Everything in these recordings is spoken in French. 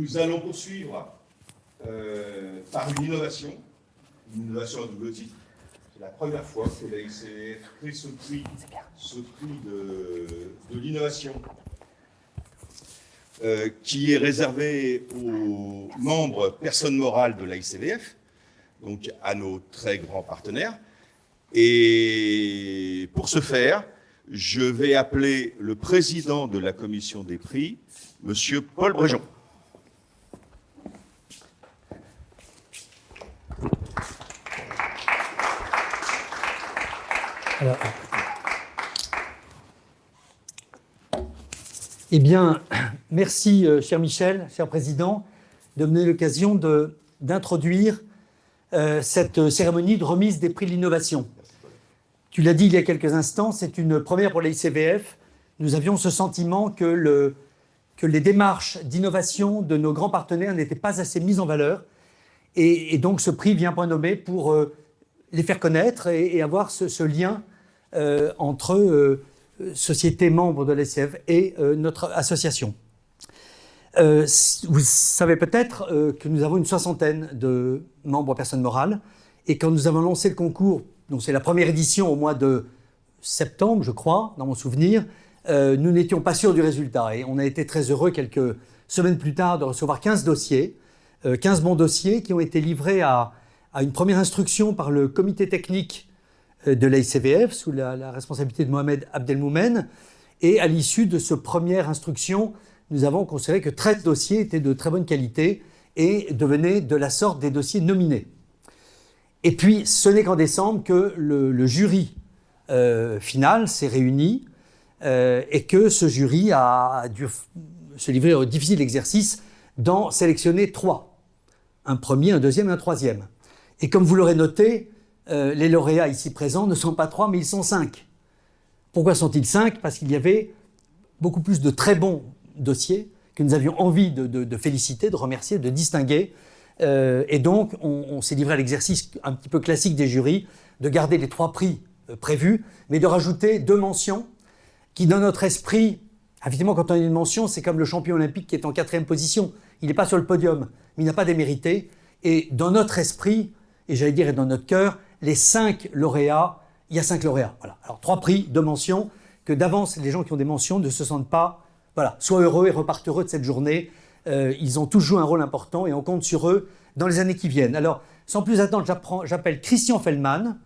Nous allons poursuivre par une innovation à double titre. C'est la première fois que la ICVF crée ce prix de l'innovation qui est réservé aux membres personnes morales de la ICVF, donc à nos très grands partenaires. Et pour ce faire, je vais appeler le président de la commission des prix, Monsieur Paul Bréjon. Alors, eh bien, merci, cher Michel, cher président, de me donner l'occasion d'introduire cette cérémonie de remise des prix de l'innovation. Tu l'as dit il y a quelques instants, c'est une première pour la ICVF. Nous avions ce sentiment que les démarches d'innovation de nos grands partenaires n'étaient pas assez mises en valeur. Et donc ce prix vient point nommé pour les faire connaître et avoir ce lien entre sociétés membres de l'ICVF et notre association. Vous savez peut-être que nous avons une 60aine de membres personnes morales. Et quand nous avons lancé le concours, donc c'est la première édition au mois de septembre, je crois, dans mon souvenir, nous n'étions pas sûrs du résultat. Et on a été très heureux quelques semaines plus tard de recevoir 15 dossiers, 15 bons dossiers qui ont été livrés à une première instruction par le comité technique de la ICVF sous la responsabilité de Mohamed Abdelmoumen. Et à l'issue de cette première instruction, nous avons considéré que 13 dossiers étaient de très bonne qualité et devenaient de la sorte des dossiers nominés. Et puis, ce n'est qu'en décembre que le jury final s'est réuni et que ce jury a dû se livrer au difficile exercice d'en sélectionner 3. Un premier, un deuxième et un troisième. Et comme vous l'aurez noté, les lauréats ici présents ne sont pas 3, mais ils sont 5. Pourquoi sont-ils 5 ? Parce qu'il y avait beaucoup plus de très bons dossiers que nous avions envie de féliciter, de remercier, de distinguer. Et donc, on s'est livré à l'exercice un petit peu classique des jurys, de garder les 3 prix prévus, mais de rajouter 2 mentions qui, dans notre esprit, évidemment, quand on a une mention, c'est comme le champion olympique qui est en 4e position. Il n'est pas sur le podium, mais il n'a pas démérité. Et dans notre esprit, et j'allais dire dans notre cœur, les 5 lauréats, il y a 5 lauréats. Voilà. Alors 3 prix, 2 mentions, que d'avance, les gens qui ont des mentions ne se sentent pas, voilà, soient heureux et repartent heureux de cette journée. Ils ont tous joué un rôle important et on compte sur eux dans les années qui viennent. Alors, sans plus attendre, j'appelle Christian Feldman.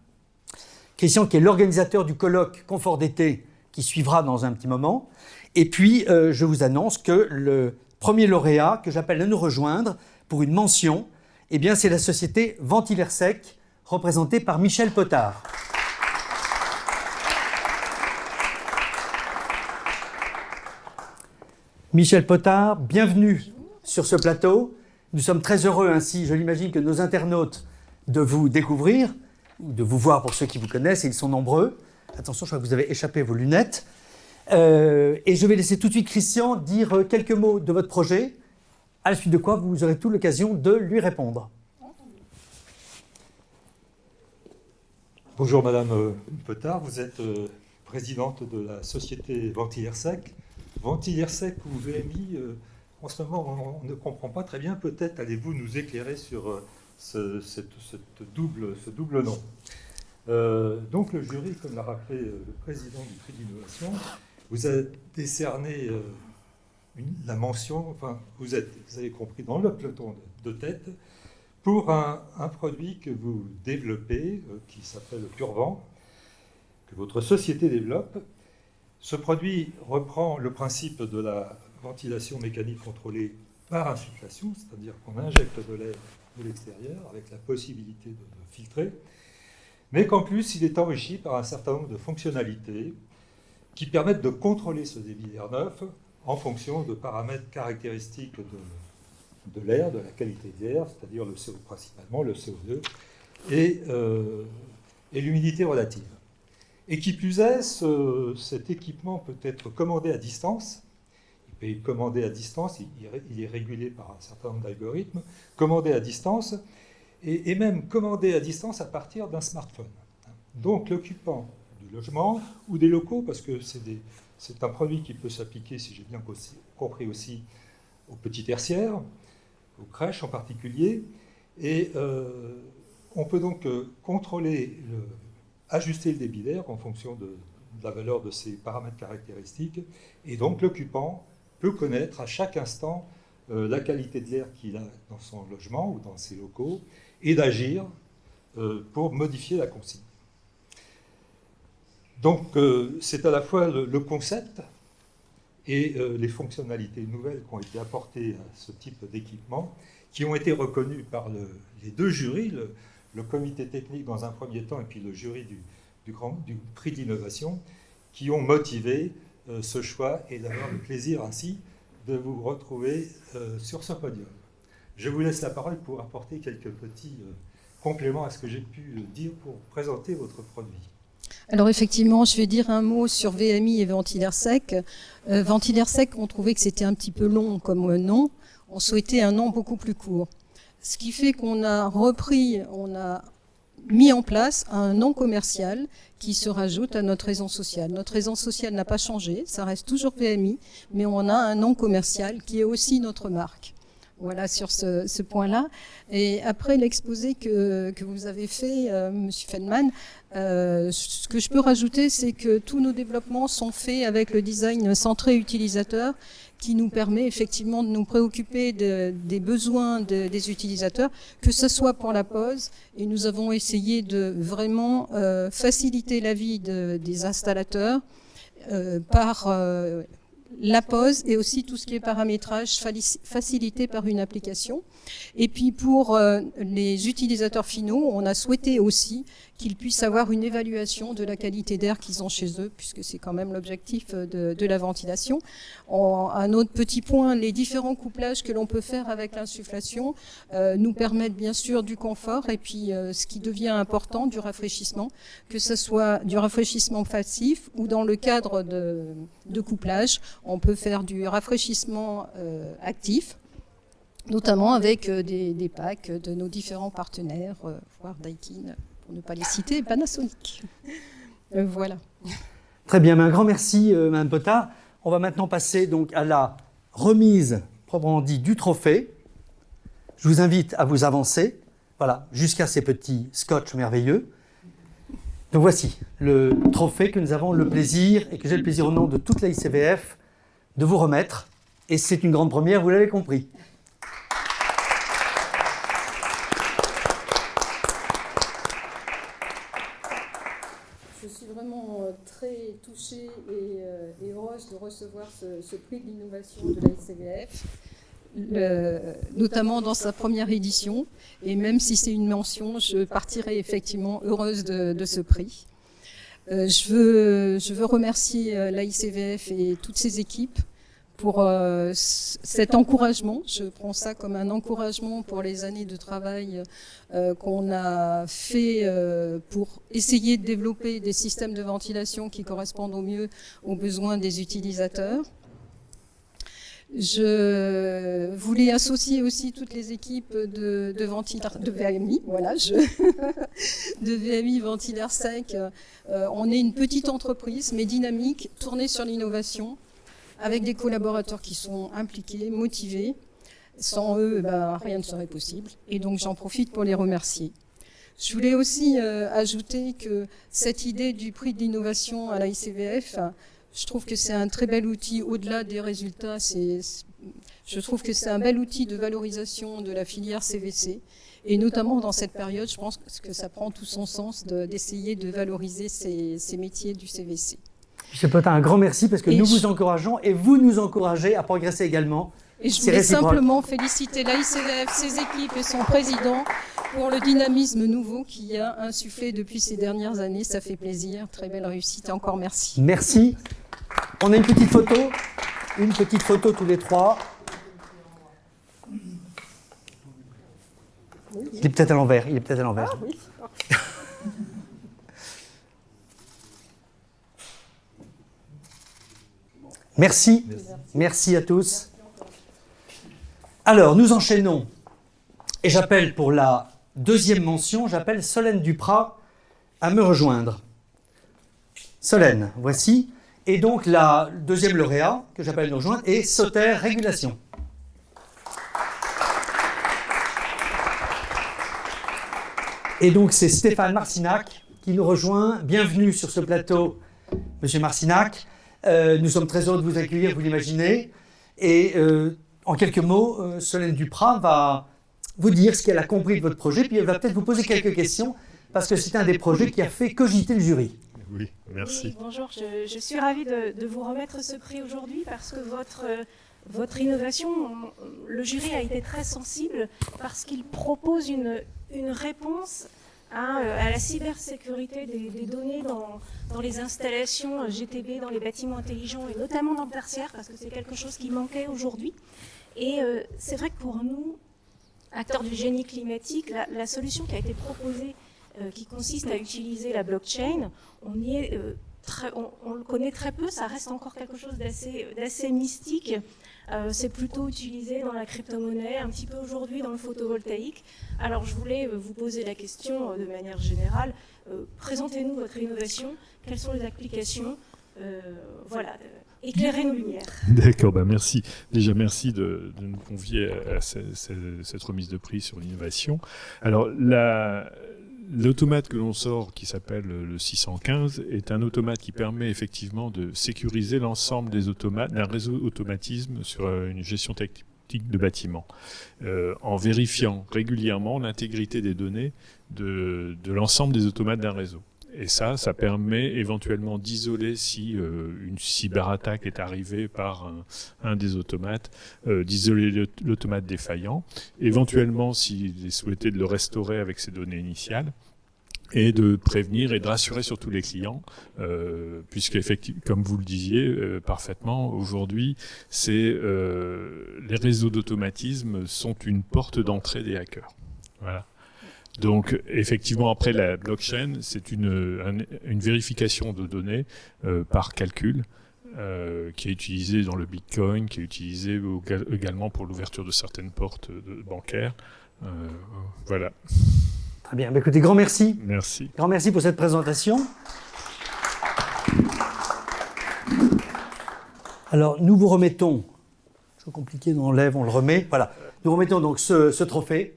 Christian qui est l'organisateur du colloque Confort d'été qui suivra dans un petit moment. Et puis, je vous annonce que le premier lauréat que j'appelle à nous rejoindre pour une mention, eh bien, c'est la société Ventilaire Sec, représentée par Michel Potard. Michel Potard, bienvenue sur ce plateau. Nous sommes très heureux ainsi, je l'imagine, que nos internautes de vous découvrir, ou de vous voir pour ceux qui vous connaissent, et ils sont nombreux. Attention, je crois que vous avez échappé vos lunettes. Et je vais laisser tout de suite Christian dire quelques mots de votre projet, à la suite de quoi vous aurez toute l'occasion de lui répondre. Bonjour Madame Potard, vous êtes présidente de la société Ventilaire Sec. Ventilaire Sec ou VMI, en ce moment on ne comprend pas très bien, peut-être allez-vous nous éclairer sur ce double nom. Donc le jury, comme l'a rappelé le président du prix d'innovation, vous a décerné la mention, enfin vous avez compris, dans le peloton de tête, pour un produit que vous développez, qui s'appelle le Purvent, que votre société développe. Ce produit reprend le principe de la ventilation mécanique contrôlée par insufflation, c'est-à-dire qu'on injecte de l'air de l'extérieur avec la possibilité de filtrer, mais qu'en plus il est enrichi par un certain nombre de fonctionnalités qui permettent de contrôler ce débit d'air neuf en fonction de paramètres caractéristiques de l'air, de la qualité de l'air, c'est-à-dire le CO, principalement le CO2, et l'humidité relative. Et qui plus est, cet équipement peut être commandé à distance. Il peut être commandé à distance, il est régulé par un certain nombre d'algorithmes, commandé à distance, et même commandé à distance à partir d'un smartphone. Donc l'occupant du logement ou des locaux, parce que c'est un produit qui peut s'appliquer, si j'ai bien compris aussi, aux petits tertiaires, aux crèches en particulier. Et on peut donc contrôler, ajuster le débit d'air en fonction de la valeur de ces paramètres caractéristiques. Et donc l'occupant peut connaître à chaque instant la qualité de l'air qu'il a dans son logement ou dans ses locaux et d'agir pour modifier la consigne. Donc c'est à la fois le concept et les fonctionnalités nouvelles qui ont été apportées à ce type d'équipement, qui ont été reconnues par les deux jurys, le comité technique dans un premier temps et puis le jury du prix d'innovation, qui ont motivé ce choix et d'avoir le plaisir ainsi de vous retrouver sur ce podium. Je vous laisse la parole pour apporter quelques petits compléments à ce que j'ai pu dire pour présenter votre produit. Alors effectivement, je vais dire un mot sur VMI et ventilaire sec. Ventilaire sec, on trouvait que c'était un petit peu long comme nom. On souhaitait un nom beaucoup plus court. Ce qui fait qu'on a mis en place un nom commercial qui se rajoute à notre raison sociale. Notre raison sociale n'a pas changé, ça reste toujours VMI, mais on a un nom commercial qui est aussi notre marque. Voilà sur ce point-là. Et après l'exposé que vous avez fait, Monsieur Feldman, ce que je peux rajouter, c'est que tous nos développements sont faits avec le design centré utilisateur, qui nous permet effectivement de nous préoccuper des besoins des utilisateurs, que ce soit pour la pose, et nous avons essayé de vraiment faciliter la vie des installateurs par la pose et aussi tout ce qui est paramétrage facilité par une application. Et puis pour les utilisateurs finaux, on a souhaité aussi qu'ils puissent avoir une évaluation de la qualité d'air qu'ils ont chez eux, puisque c'est quand même l'objectif de la ventilation. Un autre petit point, les différents couplages que l'on peut faire avec l'insufflation nous permettent bien sûr du confort et puis ce qui devient important, du rafraîchissement, que ce soit du rafraîchissement passif ou dans le cadre de couplage, on peut faire du rafraîchissement actif, notamment avec des packs de nos différents partenaires, voire Daikin, pour ne pas les citer, Panasonic. Voilà. Très bien, un grand merci, Mme Potard. On va maintenant passer donc à la remise, proprement dit, du trophée. Je vous invite à vous avancer, voilà, jusqu'à ces petits scotch merveilleux. Donc voici le trophée que nous avons le plaisir, et que j'ai le plaisir au nom de toute la ICVF, de vous remettre. Et c'est une grande première, vous l'avez compris. Je suis vraiment très touchée et heureuse de recevoir ce prix de l'innovation de la ICVF, notamment dans sa première édition. Et même si c'est une mention, je partirai effectivement heureuse de ce prix. Je veux remercier la ICVF et toutes ses équipes pour cet encouragement. Je prends ça comme un encouragement pour les années de travail qu'on a fait pour essayer de développer des systèmes de ventilation qui correspondent au mieux aux besoins des utilisateurs. Je voulais associer aussi toutes les équipes de VMI, voilà, de VMI Ventilaire Sec. On est une petite entreprise, mais dynamique, tournée sur l'innovation, avec des collaborateurs qui sont impliqués, motivés. Sans eux, rien ne serait possible. Et donc, j'en profite pour les remercier. Je voulais aussi ajouter que cette idée du prix de l'innovation à la ICVF, je trouve que c'est un très bel outil, au-delà des résultats. Je trouve que c'est un bel outil de valorisation de la filière CVC. Et notamment dans cette période, je pense que ça prend tout son sens d'essayer de valoriser ces métiers du CVC. Monsieur Potin, un grand merci parce que nous vous encourageons et vous nous encouragez à progresser également. Et je voulais simplement féliciter la ICVF, ses équipes et son président pour le dynamisme nouveau qui a insufflé depuis ces dernières années. Ça fait plaisir. Très belle réussite. Encore merci. Merci. On a une petite photo tous les trois. Il est peut-être à l'envers. Ah oui. Merci à tous. Alors, nous enchaînons. Et j'appelle pour la deuxième mention, j'appelle Solène Duprat à me rejoindre. Solène, voici. Et donc, la deuxième lauréat que j'appelle à nous rejoindre est Sauter Régulation. Et donc c'est Stéphane Marcinac qui nous rejoint. Bienvenue sur ce plateau, Monsieur Marcinac. Nous sommes très heureux de vous accueillir, vous l'imaginez. Et en quelques mots, Solène Duprat va vous dire ce qu'elle a compris de votre projet, puis elle va peut-être vous poser quelques questions, parce que c'est un des projets qui a fait cogiter le jury. Oui, merci. Oui, bonjour, je suis ravie de vous remettre ce prix aujourd'hui parce que votre innovation, le jury a été très sensible parce qu'il propose une réponse à la cybersécurité des données dans les installations GTB, dans les bâtiments intelligents et notamment dans le tertiaire parce que c'est quelque chose qui manquait aujourd'hui. Et c'est vrai que pour nous, acteurs du génie climatique, la solution qui a été proposée qui consiste à utiliser la blockchain, on le connaît très peu, ça reste encore quelque chose d'assez mystique. C'est plutôt utilisé dans la crypto-monnaie, un petit peu aujourd'hui dans le photovoltaïque. Alors je voulais vous poser la question de manière générale. Présentez-nous votre innovation, quelles sont les applications, voilà, éclairez nos lumières. D'accord, merci. Déjà, merci de nous convier à cette remise de prix sur l'innovation. Alors, l'automate que l'on sort, qui s'appelle le 615, est un automate qui permet effectivement de sécuriser l'ensemble des automates, d'un réseau automatisme sur une gestion technique de bâtiment, en vérifiant régulièrement l'intégrité des données de l'ensemble des automates d'un réseau. Et ça permet éventuellement d'isoler si une cyberattaque est arrivée par un des automates, d'isoler l'automate défaillant, éventuellement s'il est souhaité de le restaurer avec ses données initiales, et de prévenir et de rassurer surtout les clients, puisque effectivement, comme vous le disiez parfaitement, aujourd'hui, les réseaux d'automatisme sont une porte d'entrée des hackers. Voilà. Donc, effectivement, après la blockchain, c'est une vérification de données par calcul qui est utilisée dans le Bitcoin, qui est utilisée également pour l'ouverture de certaines portes bancaires. Voilà. Très bien. Écoutez, grand merci. Merci. Grand merci pour cette présentation. Alors, nous vous remettons, c'est compliqué, on enlève, on le remet. Voilà. Nous remettons donc ce trophée.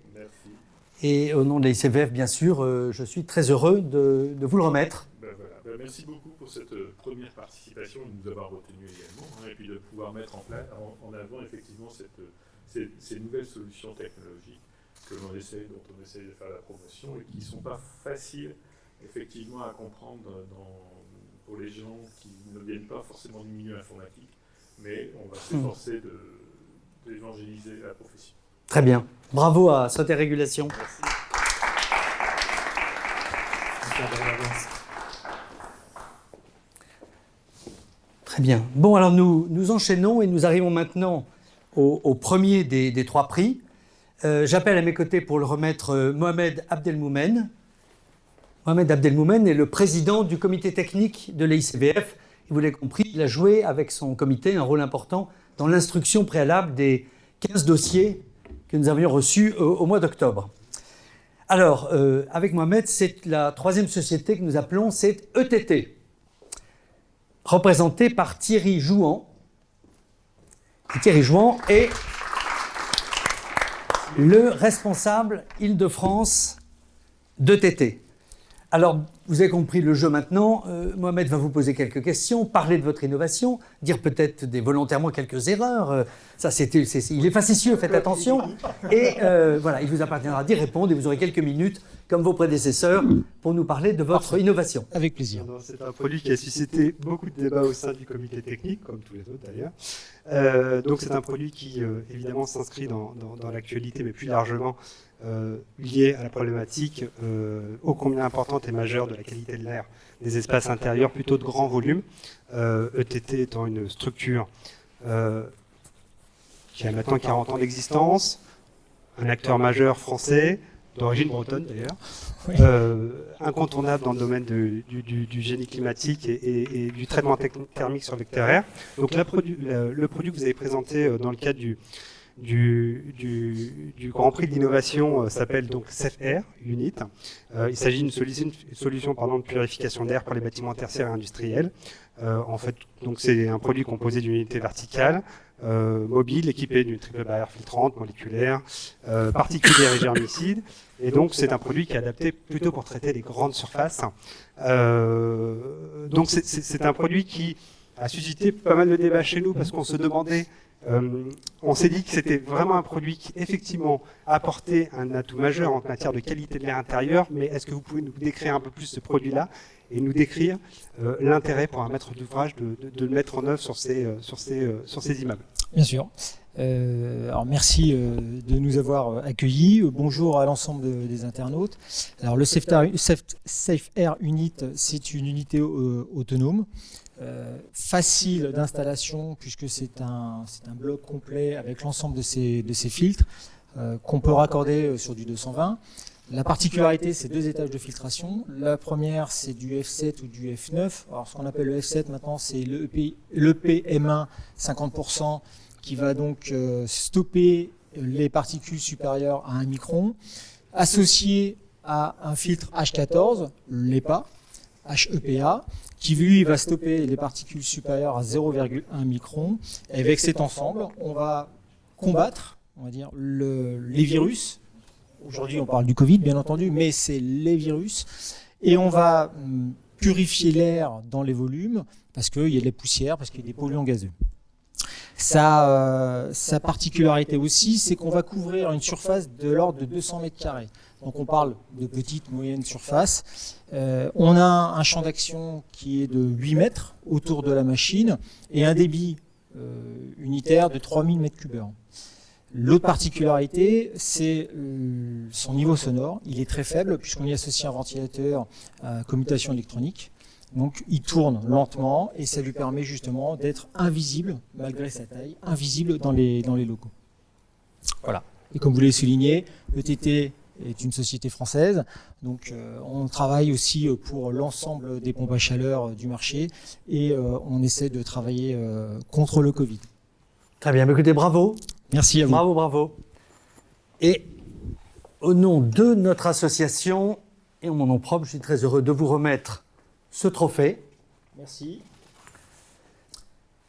Et au nom de l'ICVF, bien sûr, je suis très heureux de vous le remettre. Voilà. Merci beaucoup pour cette première participation, de nous avoir retenus également, et puis de pouvoir mettre en avant effectivement ces nouvelles solutions technologiques dont on essaie de faire la promotion et qui ne sont pas faciles effectivement à comprendre pour les gens qui ne viennent pas forcément du milieu informatique, mais on va s'efforcer d'évangéliser la profession. Très bien. Bravo à Sauter Régulation. Merci. Très bien. Bon, alors nous enchaînons et nous arrivons maintenant au premier des trois prix. J'appelle à mes côtés pour le remettre Mohamed Abdelmoumen. Mohamed Abdelmoumen est le président du comité technique de l'ICVF. Vous l'avez compris, il a joué avec son comité un rôle important dans l'instruction préalable des 15 dossiers que nous avions reçus au mois d'octobre. Alors, avec Mohamed, c'est la troisième société que nous appelons, c'est ETT, représentée par Thierry Jouan. Et Thierry Jouan est le responsable Île-de-France d'ETT. Alors, vous avez compris le jeu maintenant. Mohamed va vous poser quelques questions, parler de votre innovation, dire peut-être volontairement quelques erreurs. Il est facétieux, faites attention. Et voilà, il vous appartiendra d'y répondre et vous aurez quelques minutes, comme vos prédécesseurs, pour nous parler de votre innovation. Avec plaisir. C'est un produit qui a suscité beaucoup de débats au sein du comité technique, comme tous les autres d'ailleurs. Donc c'est un produit qui évidemment s'inscrit dans l'actualité, mais plus largement lié à la problématique ô combien importante et majeure de la qualité de l'air des espaces intérieurs plutôt de grand volume. ETT étant une structure qui a maintenant 40 ans d'existence, un acteur majeur français, d'origine bretonne d'ailleurs, incontournable dans le domaine du génie climatique et du traitement thermique sur vecteur air. Donc le produit que vous avez présenté dans le cadre du Grand Prix de l'innovation s'appelle donc SafeAir Unit. Il s'agit d'une solution de purification d'air pour les bâtiments tertiaires et industriels. En fait, donc c'est un produit composé d'une unité verticale, mobile, équipée d'une triple barrière filtrante, moléculaire, particulière et germicide. Et donc c'est un produit qui est adapté plutôt pour traiter les grandes surfaces. Donc c'est un produit qui a suscité pas mal de débats chez nous parce qu'on se demandait, on s'est dit que c'était vraiment un produit qui effectivement apportait un atout majeur en matière de qualité de l'air intérieur, mais est-ce que vous pouvez nous décrire un peu plus ce produit-là et nous décrire l'intérêt pour un maître d'ouvrage de le mettre en œuvre sur ces immeubles? Bien sûr. Alors merci de nous avoir accueillis. Bonjour à l'ensemble des internautes. Alors le SafeAir Unit, c'est une unité autonome, facile d'installation puisque c'est un bloc complet avec l'ensemble de ces filtres qu'on peut raccorder sur du 220. La particularité, c'est 2 étages de filtration. La première, c'est du F7 ou du F9. Alors, ce qu'on appelle le F7 maintenant, c'est l'EPM1 50%, qui va donc stopper les particules supérieures à 1 micron, associé à un filtre H14, l'EPA, HEPA, qui lui va stopper les particules supérieures à 0,1 micron. Et avec cet ensemble, on va combattre, on va dire, les virus. Aujourd'hui, on parle du Covid, bien entendu, mais c'est les virus. Et on va purifier l'air dans les volumes parce qu'il y a de la poussière, parce qu'il y a des polluants gazeux. Sa particularité aussi, c'est qu'on va couvrir une surface de l'ordre de 200 mètres carrés. Donc on parle de petites, moyennes surfaces. On a un champ d'action qui est de 8 mètres autour de la machine et un débit unitaire de 3000 mètres cubes heure. L'autre particularité, c'est son niveau sonore. Il est très faible puisqu'on y associe un ventilateur à commutation électronique. Donc il tourne lentement et ça lui permet justement d'être invisible, malgré sa taille, invisible dans les locaux. Voilà. Et comme vous l'avez souligné, ETT est une société française. Donc on travaille aussi pour l'ensemble des pompes à chaleur du marché et on essaie de travailler contre le Covid. Très bien, écoutez, bravo. Merci à vous. Bravo, bravo. Et au nom de notre association et en mon nom propre, je suis très heureux de vous remettre ce trophée. Merci.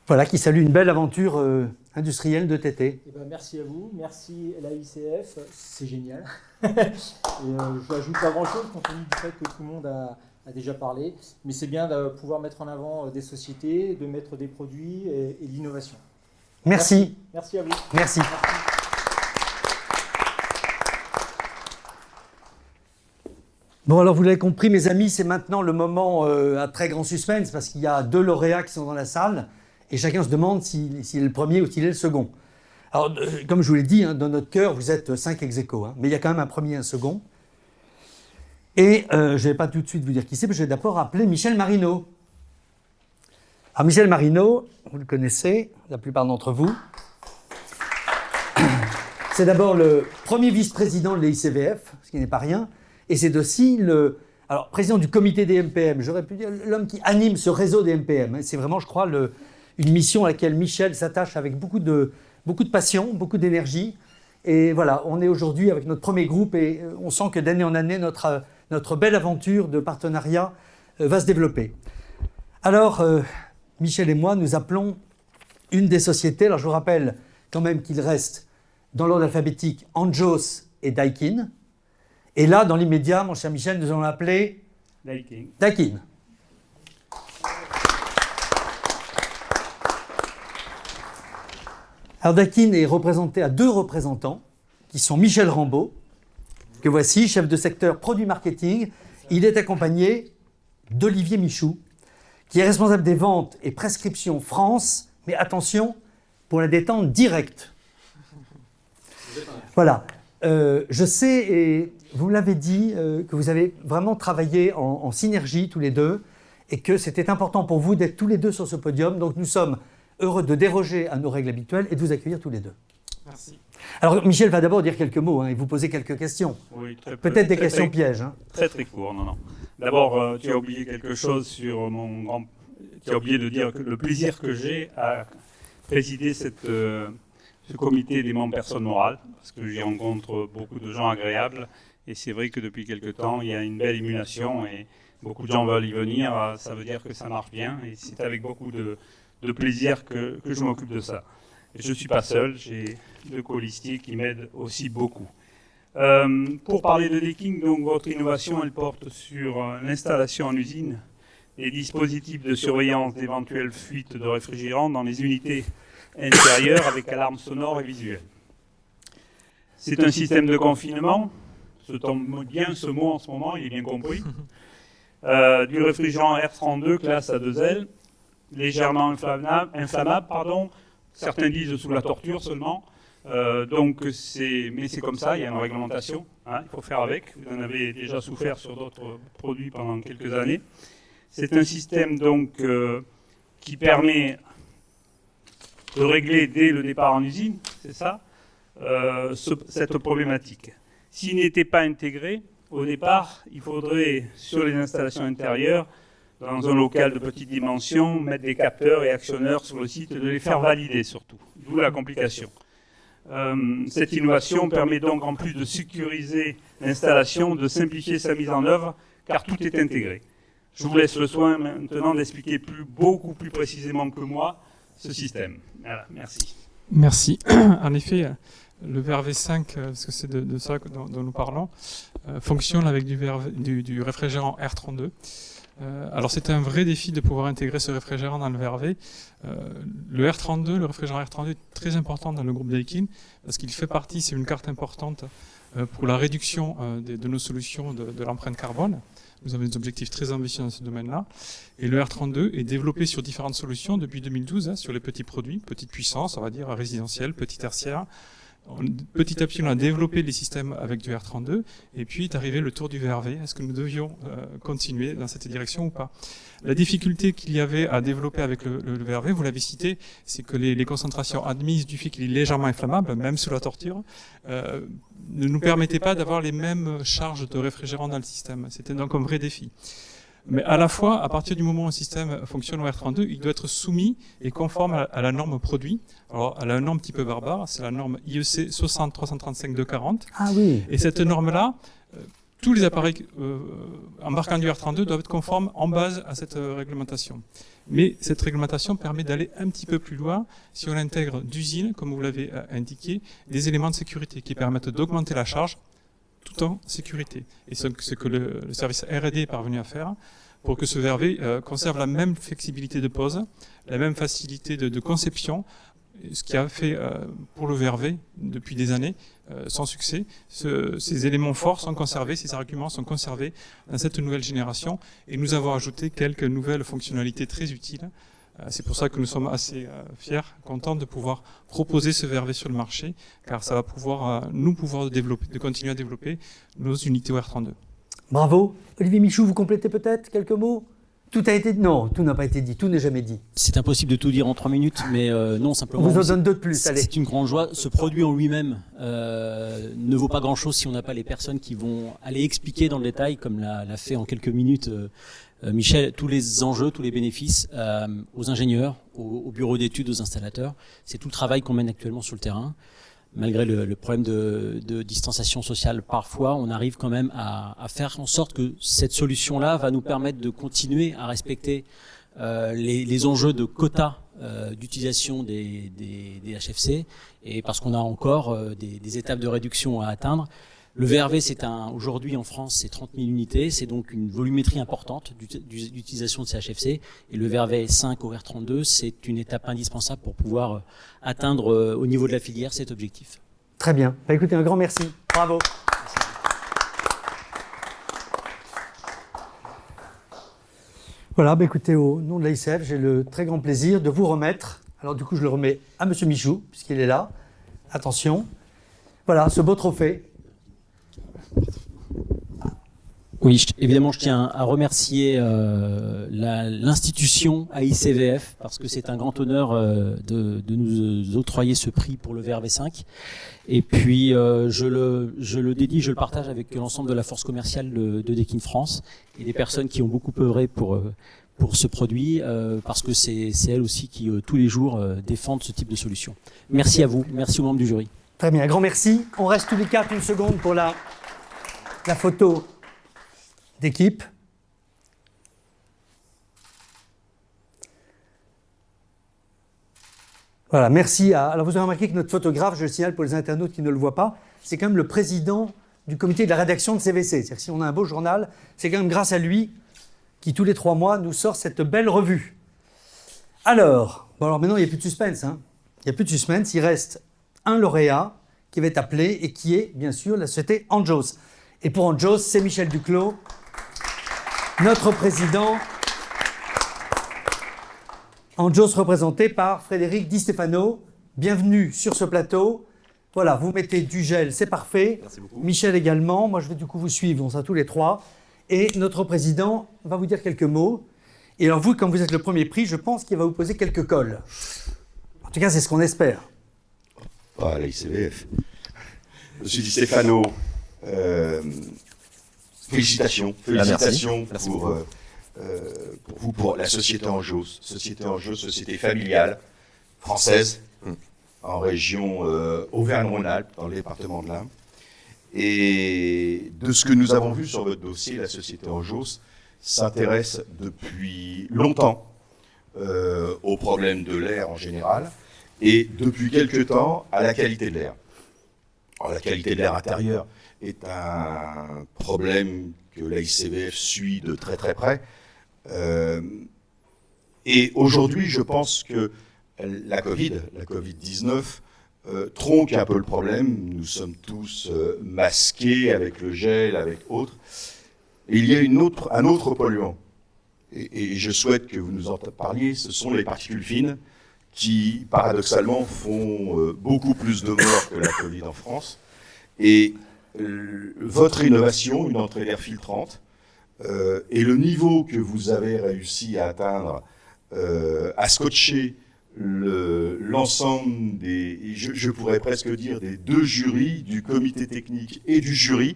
Voilà, qui salue une belle aventure industrielle de TT. Eh ben, merci à vous, merci la ICF, c'est génial. Et, je n'ajoute pas grand-chose compte tenu du fait que tout le monde a déjà parlé, mais c'est bien de pouvoir mettre en avant des sociétés, de mettre des produits et l'innovation. Merci. Merci à vous. Merci. Bon, alors vous l'avez compris, mes amis, c'est maintenant le moment à très grand suspense parce qu'il y a 2 lauréats qui sont dans la salle et chacun se demande s'il est le premier ou s'il est le second. Alors, comme je vous l'ai dit, hein, dans notre cœur, vous êtes 5 ex-aequo, hein, mais il y a quand même un premier et un second. Et je ne vais pas tout de suite vous dire qui c'est, mais je vais d'abord appeler Michel Marino. Alors, Michel Marino, vous le connaissez, la plupart d'entre vous. C'est d'abord le premier vice-président de l'ICVF, ce qui n'est pas rien. Et c'est aussi le président du comité des MPM, j'aurais pu dire l'homme qui anime ce réseau des MPM. C'est vraiment, je crois, une mission à laquelle Michel s'attache avec beaucoup de passion, beaucoup d'énergie. Et voilà, on est aujourd'hui avec notre premier groupe et on sent que d'année en année, notre belle aventure de partenariat va se développer. Alors, Michel et moi, nous appelons une des sociétés, alors je vous rappelle quand même qu'il reste dans l'ordre alphabétique Anjos et Daikin. Et là, dans l'immédiat, mon cher Michel, nous allons l'appeler Daikin. Alors Daikin est représenté à 2 représentants, qui sont Michel Rambaud, que voici, chef de secteur produit marketing. Il est accompagné d'Olivier Michou, qui est responsable des ventes et prescriptions France, mais attention, pour la détente directe. Voilà. Je sais, et vous l'avez dit, que vous avez vraiment travaillé en synergie tous les deux et que c'était important pour vous d'être tous les deux sur ce podium. Donc nous sommes heureux de déroger à nos règles habituelles et de vous accueillir tous les deux. Merci. Alors Michel va d'abord dire quelques mots et vous poser quelques questions. Oui, peut-être des questions pièges. Hein. Très très court, non. D'abord, tu as oublié quelque chose sur mon grand... Tu as oublié de dire que le plaisir que j'ai à présider ce comité des membres personnes morales, parce que j'y rencontre beaucoup de gens agréables. Et c'est vrai que depuis quelque temps, il y a une belle émulation et beaucoup de gens veulent y venir. Ça veut dire que ça marche bien et c'est avec beaucoup de plaisir que je m'occupe de ça. Et je ne suis pas seul, j'ai deux colistiers qui m'aident aussi beaucoup. Pour parler de decking, donc votre innovation, elle porte sur l'installation en usine des dispositifs de surveillance d'éventuelles fuites de réfrigérants dans les unités intérieures avec alarme sonore et visuelle. C'est un système de confinement. Ça tombe bien ce mot en ce moment, il est bien compris. Du réfrigérant R32 classe A2L, légèrement inflammable, certains disent sous la torture seulement. Mais c'est comme ça, il y a une réglementation, hein, il faut faire avec. Vous en avez déjà souffert sur d'autres produits pendant quelques années. C'est un système donc qui permet de régler dès le départ en usine, c'est ça, cette problématique. S'il n'était pas intégré, au départ, il faudrait, sur les installations intérieures, dans un local de petite dimension, mettre des capteurs et actionneurs sur le site et de les faire valider surtout, d'où la complication. Cette innovation permet donc, en plus de sécuriser l'installation, de simplifier sa mise en œuvre, car tout est intégré. Je vous laisse le soin maintenant d'expliquer beaucoup plus précisément que moi ce système. Voilà, merci. Merci. En effet, le VRV5, parce que c'est de ça dont nous parlons, fonctionne avec du réfrigérant R32. Alors c'est un vrai défi de pouvoir intégrer ce réfrigérant dans le VRV. Le R32, le réfrigérant R32 est très important dans le groupe Daikin parce qu'il fait partie, c'est une carte importante pour la réduction de nos solutions de l'empreinte carbone. Nous avons des objectifs très ambitieux dans ce domaine-là. Et le R32 est développé sur différentes solutions depuis 2012, sur les petits produits, petite puissance, on va dire, résidentielle, petit tertiaire. Petit à petit, on a développé les systèmes avec du R32, et puis est arrivé le tour du VRV. Est-ce que nous devions continuer dans cette direction ou pas? La difficulté qu'il y avait à développer avec le VRV, vous l'avez cité, c'est que les concentrations admises du fait qu'il est légèrement inflammable, même sous la torture, ne nous permettaient pas d'avoir les mêmes charges de réfrigérant dans le système. C'était donc un vrai défi. Mais à la fois, à partir du moment où un système fonctionne au R32, il doit être soumis et conforme à la norme produit. Alors, à la norme un petit peu barbare, c'est la norme IEC 60335-240. Ah oui. Et cette norme-là, tous les appareils embarquant du R32 doivent être conformes en base à cette réglementation. Mais cette réglementation permet d'aller un petit peu plus loin si on intègre d'usine, comme vous l'avez indiqué, des éléments de sécurité qui permettent d'augmenter la charge tout en sécurité. Et c'est ce que le service R&D est parvenu à faire pour que ce VRV conserve la même flexibilité de pose, la même facilité de conception, ce qui a fait pour le VRV depuis des années sans succès. Ces éléments forts sont conservés, ces arguments sont conservés dans cette nouvelle génération et nous avons ajouté quelques nouvelles fonctionnalités très utiles. C'est pour ça que nous sommes assez fiers, contents de pouvoir proposer ce VRV sur le marché, car ça va pouvoir de continuer à développer nos unités R32. Bravo. Olivier Michou, vous complétez peut-être quelques mots? Tout a été dit? Non, tout n'a pas été dit, tout n'est jamais dit. C'est impossible de tout dire en 3 minutes, mais non, simplement... On vous en donne 2 de plus, allez. C'est une grande joie. Ce produit en lui-même ne vaut pas grand-chose si on n'a pas les personnes qui vont aller expliquer dans le détail, comme l'a fait en quelques minutes Michel, tous les enjeux, tous les bénéfices aux ingénieurs, aux bureaux d'études, aux installateurs. C'est tout le travail qu'on mène actuellement sur le terrain. Malgré le problème de distanciation sociale, parfois, on arrive quand même à faire en sorte que cette solution-là va nous permettre de continuer à respecter les enjeux de quotas d'utilisation des HFC, et parce qu'on a encore des étapes de réduction à atteindre. Le VRV, aujourd'hui en France, c'est 30 000 unités, c'est donc une volumétrie importante d'utilisation de ces HFC. Et le VRV 5 au R32, c'est une étape indispensable pour pouvoir atteindre au niveau de la filière cet objectif. Très bien. Bah, écoutez, un grand merci. Bravo. Voilà, bah, écoutez, au nom de l'AICF, j'ai le très grand plaisir de vous remettre. Alors du coup, je le remets à Monsieur Michou, puisqu'il est là. Attention. Voilà, ce beau trophée. Oui, évidemment, je tiens à remercier l'institution AICVF parce que c'est un grand honneur de nous octroyer ce prix pour le VRV5. Et puis, je le dédie, je le partage avec l'ensemble de la force commerciale de Daikin France et des personnes qui ont beaucoup œuvré pour pour ce produit, parce que c'est elles aussi qui, tous les jours, défendent ce type de solution. Merci à vous, merci aux membres du jury. Très bien, un grand merci. On reste tous les 4 une seconde pour la photo d'équipe. Voilà, merci. Alors vous avez remarqué que notre photographe, je le signale pour les internautes qui ne le voient pas, c'est quand même le président du comité de la rédaction de CVC. C'est-à-dire que si on a un beau journal, c'est quand même grâce à lui qui, tous les 3 mois, nous sort cette belle revue. Alors maintenant, il n'y a plus de suspense. Il n'y a plus de suspense. Il reste un lauréat qui va être appelé et qui est, bien sûr, la société Anjos. Et pour Anjos, c'est Michel Duclos, notre président. Anjos représenté par Frédéric Di Stefano. Bienvenue sur ce plateau. Voilà, vous mettez du gel, c'est parfait. Merci beaucoup. Michel également. Moi, je vais du coup vous suivre, on sera tous les 3. Et notre président va vous dire quelques mots. Et alors vous, comme vous êtes le premier prix, je pense qu'il va vous poser quelques cols. En tout cas, c'est ce qu'on espère. Ah, la ICVF. Monsieur Di Stefano, félicitations. Félicitations merci pour vous, pour la société Anjos. Société Anjos, société familiale, française, en région Auvergne-Rhône-Alpes, dans le département de l'Ain. Et de ce que nous avons vu sur votre dossier, la société Anjos s'intéresse depuis longtemps aux problèmes de l'air en général et depuis quelque temps à la qualité de l'air. Alors, la qualité de l'air intérieur est un problème que la ICVF suit de très très près. Et aujourd'hui, je pense que la Covid-19, tronque un peu le problème. Nous sommes tous masqués avec le gel, avec autres. Et il y a un autre polluant. Et je souhaite que vous nous en parliez, ce sont les particules fines qui, paradoxalement, font beaucoup plus de morts que la Covid en France. Et votre innovation, une entrée d'air filtrante, et le niveau que vous avez réussi à atteindre, à scotcher l'ensemble des, je pourrais presque dire, des 2 jurys, du comité technique et du jury.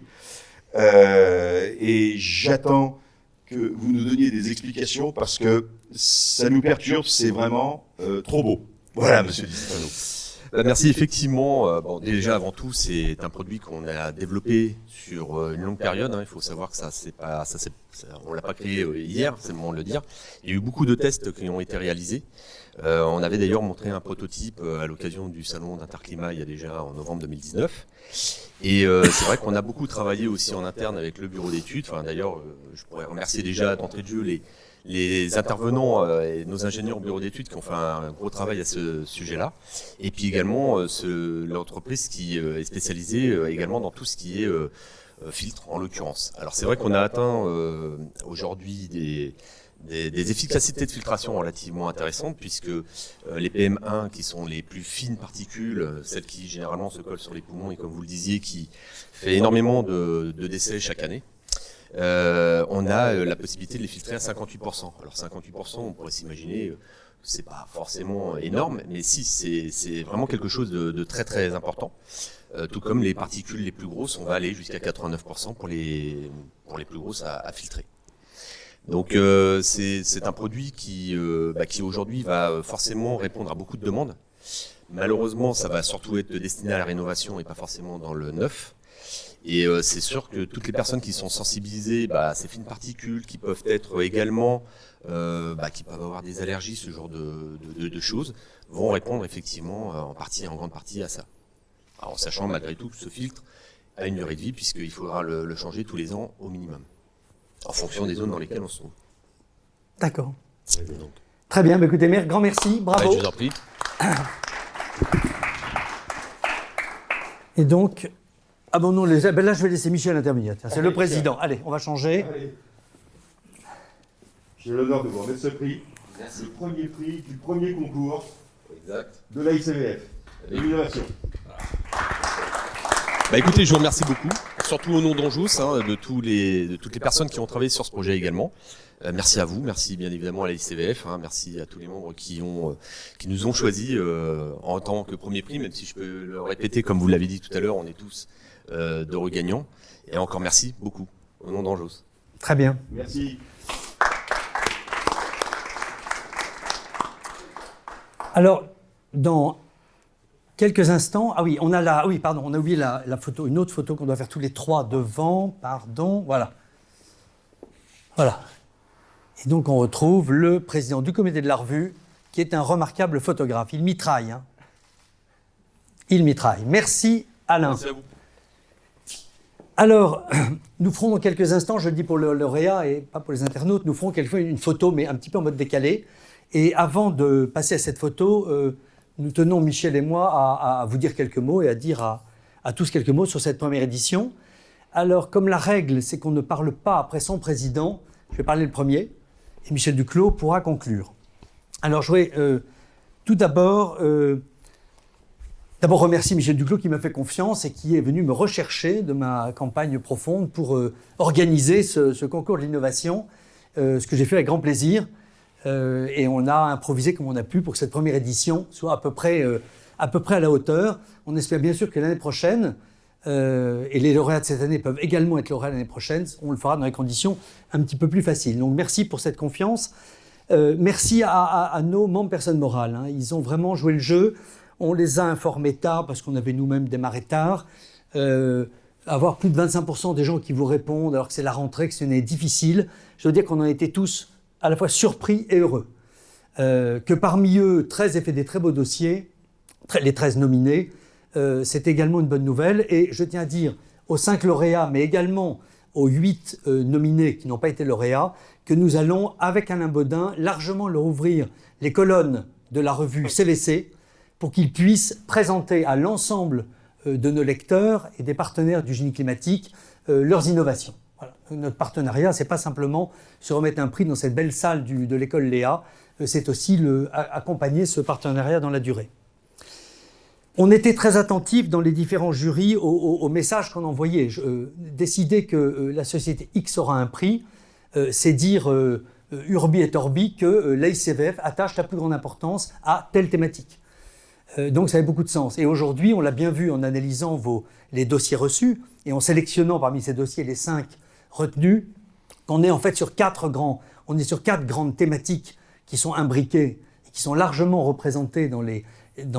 Et j'attends que vous nous donniez des explications parce que ça nous perturbe, c'est vraiment trop beau. Voilà, monsieur Di Stefano. Merci, effectivement. Bon, déjà, avant tout, c'est un produit qu'on a développé sur une longue période. Il faut savoir que on l'a pas créé hier, c'est le moment de le dire. Il y a eu beaucoup de tests qui ont été réalisés. On avait d'ailleurs montré un prototype à l'occasion du salon d'Interclimat il y a déjà en novembre 2019. Et c'est vrai qu'on a beaucoup travaillé aussi en interne avec le bureau d'études. Enfin, d'ailleurs, je pourrais remercier déjà d'entrée de jeu les intervenants et nos ingénieurs au bureau d'études qui ont fait un gros travail à ce sujet-là. Et puis également l'entreprise qui est spécialisée également dans tout ce qui est filtre en l'occurrence. Alors c'est vrai qu'on a atteint aujourd'hui des efficacités de filtration relativement intéressantes puisque les PM1 qui sont les plus fines particules, celles qui généralement se collent sur les poumons et comme vous le disiez qui fait énormément de décès chaque année, on a la possibilité de les filtrer à 58%. Alors 58%, on pourrait s'imaginer, c'est pas forcément énorme, mais si, c'est vraiment quelque chose de très très important. Tout comme les particules les plus grosses, on va aller jusqu'à 89% pour les plus grosses à filtrer. Donc c'est un produit qui aujourd'hui va forcément répondre à beaucoup de demandes. Malheureusement, ça va surtout être destiné à la rénovation et pas forcément dans le neuf. Et c'est sûr que toutes les personnes qui sont sensibilisées à ces fines particules, qui peuvent être également, qui peuvent avoir des allergies, ce genre de choses, vont répondre effectivement en grande partie à ça. Alors, en sachant malgré tout que ce filtre a une durée de vie puisqu'il faudra le changer tous les ans au minimum, en fonction des zones dans lesquelles on se trouve. D'accord. Très bien, écoutez, grand merci, bravo. Ouais, je vous en prie. Et donc, non, là je vais laisser Michel intervenir. C'est le président. Allez, on va changer. Allez. J'ai l'honneur de vous remettre ce prix. Merci. Le premier prix du premier concours de la ICVF. L'innovation. Écoutez, je vous remercie beaucoup, surtout au nom d'Anjos, de toutes les personnes qui ont travaillé sur ce projet également. Merci à vous, merci bien évidemment à la ICVF, merci à tous les membres qui nous ont choisis en tant que premier prix, même si je peux le répéter, comme vous l'avez dit tout à l'heure, on est tous d'heureux gagnants. Et encore merci beaucoup au nom d'Anjos. Très bien. Merci. Alors, dans quelques instants, ah oui, on a oublié la photo, une autre photo qu'on doit faire tous les trois devant, pardon, voilà. Voilà. Et donc on retrouve le président du comité de la revue, qui est un remarquable photographe. Il mitraille, hein. Il mitraille. Merci Alain. Merci à vous. Alors, nous ferons dans quelques instants, je le dis pour le lauréat et pas pour les internautes, nous ferons quelquefois une photo, mais un petit peu en mode décalé. Et avant de passer à cette photo, nous tenons, Michel et moi, à vous dire quelques mots et à dire à tous quelques mots sur cette première édition. Alors, comme la règle, c'est qu'on ne parle pas après son président, je vais parler le premier, et Michel Duclos pourra conclure. Alors, je voudrais tout d'abord remercier Michel Duclos qui m'a fait confiance et qui est venu me rechercher de ma campagne profonde pour organiser ce concours de l'innovation, ce que j'ai fait avec grand plaisir. Et on a improvisé comme on a pu pour que cette première édition soit à peu près à la hauteur. On espère bien sûr que l'année prochaine, et les lauréats de cette année peuvent également être lauréats l'année prochaine, on le fera dans des conditions un petit peu plus faciles. Donc merci pour cette confiance. Merci à nos membres personnes morales, hein. Ils ont vraiment joué le jeu. On les a informés tard parce qu'on avait nous-mêmes démarré tard. Avoir plus de 25% des gens qui vous répondent alors que c'est la rentrée, que ce n'est difficile. Je veux dire qu'on en était tous à la fois surpris et heureux. Que parmi eux, 13 aient fait des très beaux dossiers, les 13 nominés, c'est également une bonne nouvelle. Et je tiens à dire aux 5 lauréats, mais également aux 8 nominés qui n'ont pas été lauréats, que nous allons, avec Alain Bodin, largement leur ouvrir les colonnes de la revue CVC pour qu'ils puissent présenter à l'ensemble de nos lecteurs et des partenaires du génie climatique leurs innovations. Voilà. Notre partenariat, ce n'est pas simplement se remettre un prix dans cette belle salle de l'école Léa, c'est aussi accompagner ce partenariat dans la durée. On était très attentifs dans les différents jurys aux messages qu'on envoyait. Décider que la société X aura un prix, c'est dire urbi et orbi que l'AICVF attache la plus grande importance à telle thématique. Donc ça avait beaucoup de sens. Et aujourd'hui, on l'a bien vu en analysant les dossiers reçus et en sélectionnant parmi ces dossiers les 5 retenus, qu'on est en fait sur 4 grandes thématiques qui sont imbriquées et qui sont largement représentées dans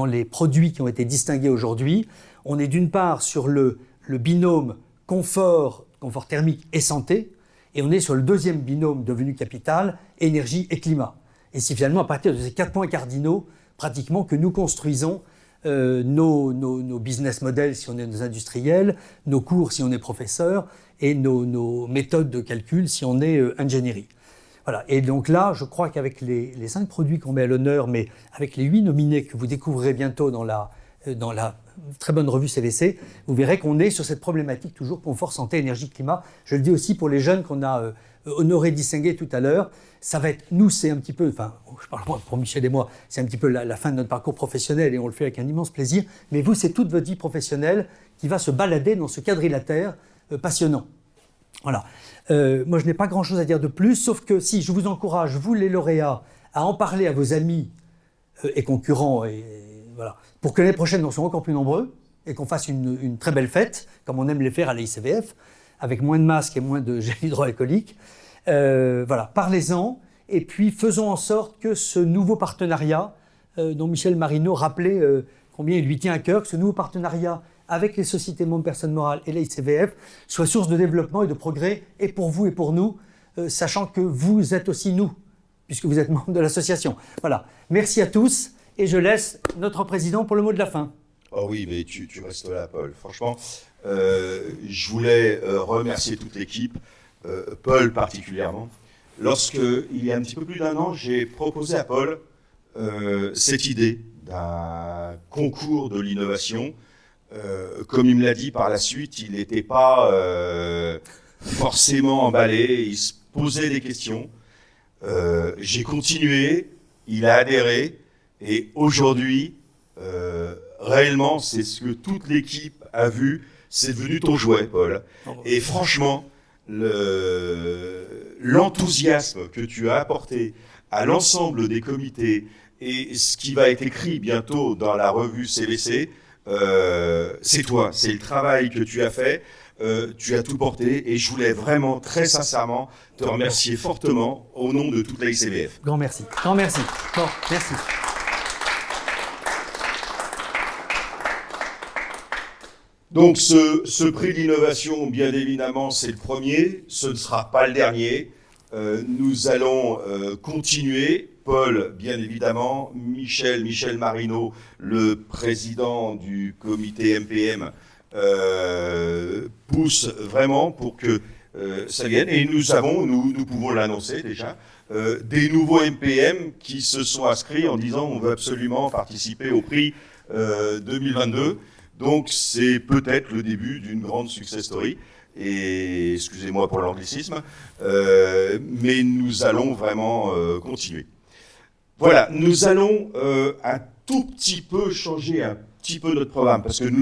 les produits qui ont été distingués aujourd'hui. On est d'une part sur le binôme confort thermique et santé, et on est sur le deuxième binôme devenu capital, énergie et climat. Et c'est finalement à partir de ces 4 points cardinaux pratiquement que nous construisons nos business models si on est des industriels, nos cours si on est professeur et nos méthodes de calcul si on est ingénierie. Voilà. Et donc là, je crois qu'avec les 5 produits qu'on met à l'honneur, mais avec les 8 nominés que vous découvrirez bientôt dans la très bonne revue CVC, vous verrez qu'on est sur cette problématique toujours confort, santé, énergie, climat. Je le dis aussi pour les jeunes qu'on a honoré, distingué tout à l'heure. Ça va être, nous, c'est un petit peu, enfin, je parle pour Michel et moi, c'est un petit peu la fin de notre parcours professionnel et on le fait avec un immense plaisir. Mais vous, c'est toute votre vie professionnelle qui va se balader dans ce quadrilatère passionnant. Voilà. Moi, je n'ai pas grand-chose à dire de plus, sauf que si je vous encourage, vous les lauréats, à en parler à vos amis et concurrents, et voilà, pour que l'année prochaine, on soit encore plus nombreux et qu'on fasse une très belle fête, comme on aime les faire à l'AICVF, avec moins de masques et moins de gel hydroalcoolique. Voilà, parlez-en et puis faisons en sorte que ce nouveau partenariat dont Michel Marino rappelait combien il lui tient à cœur, que ce nouveau partenariat avec les sociétés membres personnes morales et l'AICVF soit source de développement et de progrès et pour vous et pour nous, sachant que vous êtes aussi nous, puisque vous êtes membre de l'association. Voilà, merci à tous et je laisse notre président pour le mot de la fin. Oh oui, mais tu restes là, Paul. Franchement, je voulais remercier toute l'équipe, Paul particulièrement. Lorsqu'il y a un petit peu plus d'1 an, j'ai proposé à Paul cette idée d'un concours de l'innovation. Comme il me l'a dit par la suite, il n'était pas forcément emballé, il se posait des questions. J'ai continué, il a adhéré, et aujourd'hui, réellement, c'est ce que toute l'équipe a vu, c'est devenu ton jouet, Paul. Et franchement, l'enthousiasme que tu as apporté à l'ensemble des comités et ce qui va être écrit bientôt dans la revue CVC, c'est toi, c'est le travail que tu as fait, tu as tout porté et je voulais vraiment très sincèrement te remercier fortement au nom de toute l'AICVF. Grand merci, grand merci. Bon, merci. Donc ce prix d'innovation, bien évidemment, c'est le premier, ce ne sera pas le dernier. Nous allons continuer. Paul, bien évidemment, Michel Marino, le président du comité MPM, pousse vraiment pour que ça vienne. Et nous pouvons l'annoncer déjà, des nouveaux MPM qui se sont inscrits en disant on veut absolument participer au prix 2022. Donc c'est peut-être le début d'une grande success story. Et excusez-moi pour l'anglicisme, mais nous allons vraiment continuer. Voilà, nous allons un tout petit peu changer un petit peu notre programme parce que nous